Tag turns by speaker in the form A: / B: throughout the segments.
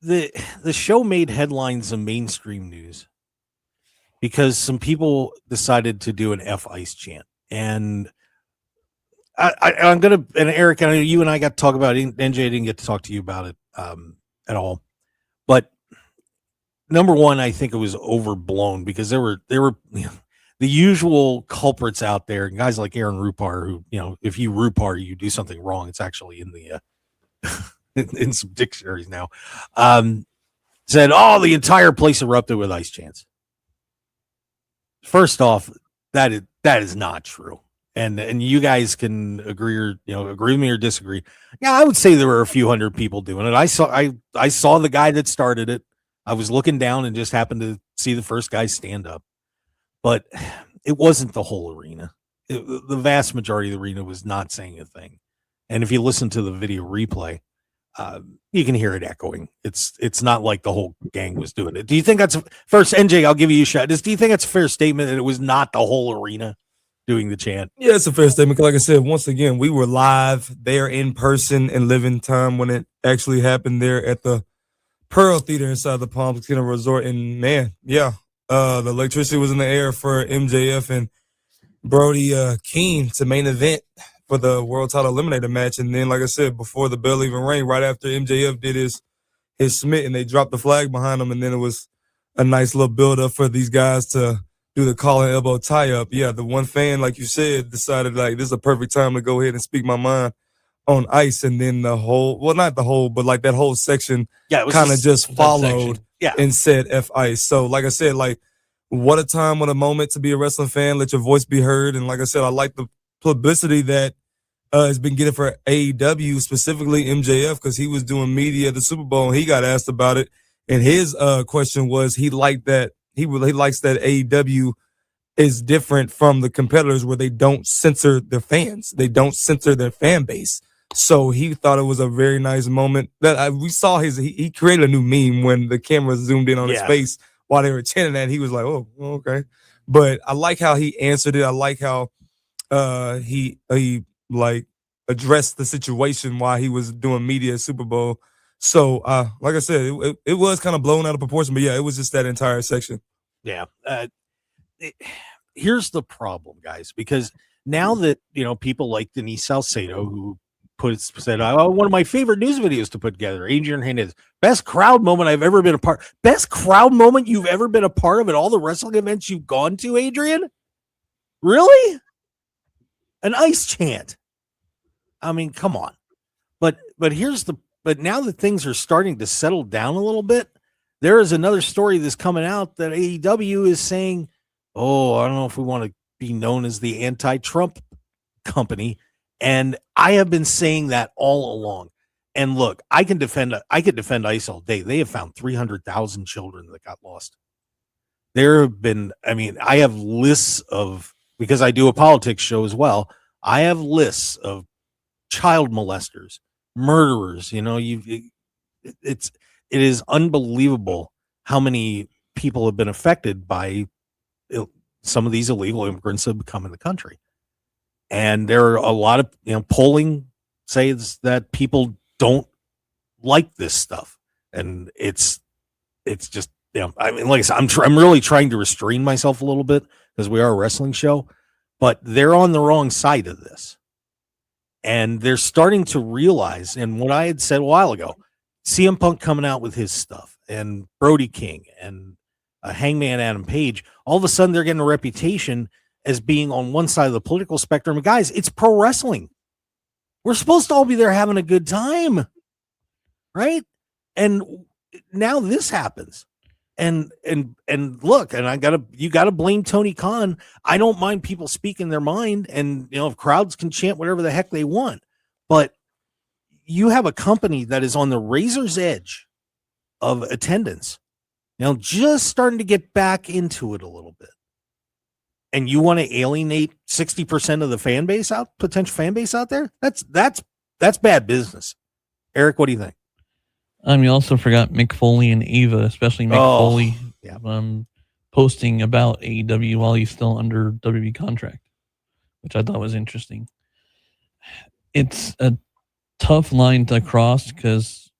A: the show made headlines in mainstream news because some people decided to do an F ICE chant. And I'm gonna, and Eric, I know you and I got to talk about it. NJ didn't get to talk to you about it at all, but number one, I think it was overblown because there were the usual culprits out there, guys like Aaron Rupar, who, if you Rupar, you do something wrong. It's actually in the in some dictionaries now. Said, "Oh, the entire place erupted with ice chants." First off, that is not true. And you guys can agree or agree with me or disagree. Yeah, I would say there were a few hundred people doing it. I saw the guy that started it. I was looking down and just happened to see the first guy stand up. But it wasn't the whole arena. The vast majority of the arena was not saying a thing. And if you listen to the video replay, you can hear it echoing. It's not like the whole gang was doing it. Do you think that's first, NJ? I'll give you a shot. Do you think that's a fair statement that it was not the whole arena doing the chant?
B: Yeah, it's a fair statement. Like I said, once again, we were live there in person and living time when it actually happened there at the Pearl Theater inside the Palm Casino Resort. And man, yeah, the electricity was in the air for MJF and Brody King to main event for the World Title Eliminator match. And then, like I said, before the bell even rang, right after MJF did his Smith and they dropped the flag behind him, and then it was a nice little build up for these guys to do the collar and elbow tie up. Yeah, the one fan, like you said, decided like this is a perfect time to go ahead and speak my mind on ice. And then the whole, well, not the whole, but like that whole section kind of just followed and said F ice. So like I said, like what a time, what a moment to be a wrestling fan. Let your voice be heard. And like I said, I like the publicity that has been getting for AEW, specifically MJF, because he was doing media at the Super Bowl and he got asked about it. And his question was he liked that. He likes that AEW is different from the competitors where they don't censor their fans. They don't censor their fan base. So he thought it was a very nice moment that we saw he created a new meme when the camera zoomed in on his face while they were chanting that. He was like, oh, okay. But I like how he answered it. I like how he like addressed the situation while he was doing media at Super Bowl. So, like I said, it was kind of blown out of proportion, but yeah, it was just that entire section.
A: Yeah. Here's the problem, guys, because now that, people like Denise Salcedo, who said, one of my favorite news videos to put together, Adrian Hernandez, best crowd moment I've ever been a part. Best crowd moment you've ever been a part of at all the wrestling events you've gone to, Adrian? Really? An ice chant. I mean, come on. But now that things are starting to settle down a little bit, there is another story that's coming out that AEW is saying, oh, I don't know if we want to be known as the anti-Trump company. And I have been saying that all along. And look, I could defend ICE all day. They have found 300,000 children that got lost. There have been, I have lists of, because I do a politics show as well, I have lists of child molesters, murderers. It is unbelievable how many people have been affected by some of these illegal immigrants that have come in the country. And there are a lot of, polling says that people don't like this stuff. And it's just, like I said, I'm really trying to restrain myself a little bit because we are a wrestling show, but they're on the wrong side of this. And they're starting to realize, and what I had said a while ago, CM Punk coming out with his stuff and Brody King and Hangman Adam Page, all of a sudden they're getting a reputation as being on one side of the political spectrum. Guys, it's pro wrestling. We're supposed to all be there having a good time, right? And now this happens. And look, and you gotta blame Tony Khan. I don't mind people speaking their mind, and if crowds can chant whatever the heck they want, but you have a company that is on the razor's edge of attendance, just starting to get back into it a little bit. And you want to alienate 60% of the potential fan base out there? That's bad business. Eric, what do you think?
C: You also forgot Mick Foley and Eva, especially Mick Foley, posting about AEW while he's still under WWE contract, which I thought was interesting. It's a tough line to cross because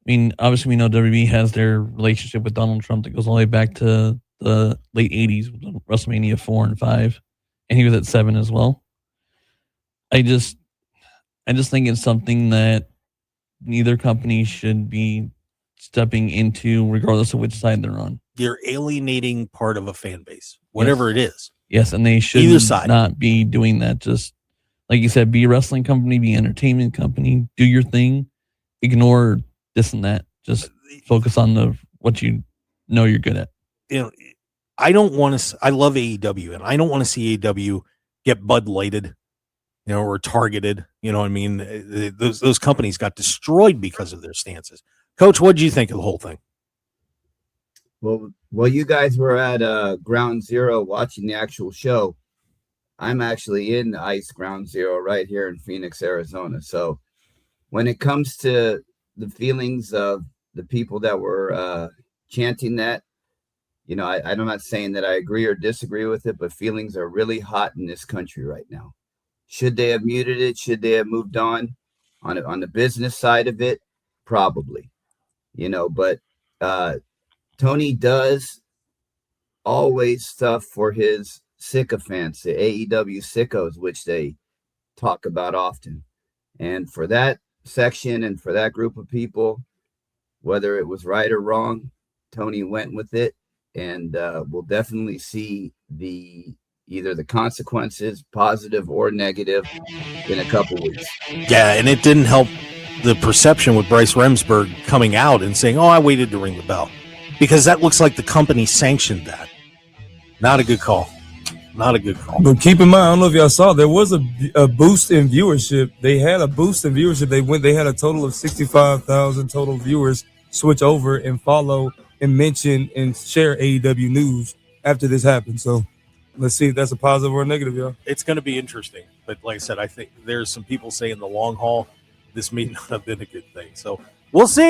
C: mean, obviously, we know WB has their relationship with Donald Trump that goes all the way back to the late 80s, WrestleMania 4 and 5. And he was at 7 as well. I just think it's something that neither company should be stepping into, regardless of which side they're on.
A: You're alienating part of a fan base, whatever it is.
C: Yes, and they should
A: either side
C: not be doing that. Just like you said, be a wrestling company, be an entertainment company, do your thing, ignore this and that. Just focus on what you know you're good at.
A: You know, I don't want to. I love AEW, and I don't want to see AEW get Bud Lighted, or targeted. You know what I mean? Those companies got destroyed because of their stances. Coach, what did you think of the whole thing?
D: Well, you guys were at Ground Zero watching the actual show. I'm actually in ICE Ground Zero right here in Phoenix, Arizona. So when it comes to the feelings of the people that were chanting that, I'm not saying that I agree or disagree with it, but feelings are really hot in this country right now. Should they have muted it? Should they have moved on the business side of it? Probably, but Tony does always stuff for his sycophants, the AEW sickos, which they talk about often. And for that section and for that group of people, whether it was right or wrong, Tony went with it, and we'll definitely see either the consequences, positive or negative, in a couple weeks.
A: Yeah, and it didn't help the perception with Bryce Remsburg coming out and saying, "Oh, I waited to ring the bell," because that looks like the company sanctioned that. Not a good call. Not a good call.
B: But keep in mind, I don't know if y'all saw, there was a boost in viewership. They had a boost in viewership. They had a total of 65,000 total viewers switch over and follow and mention and share AEW news after this happened. So let's see if that's a positive or a negative, y'all.
A: It's going to be interesting. But like I said, I think there's some people saying the long haul, this may not have been a good thing. So we'll see.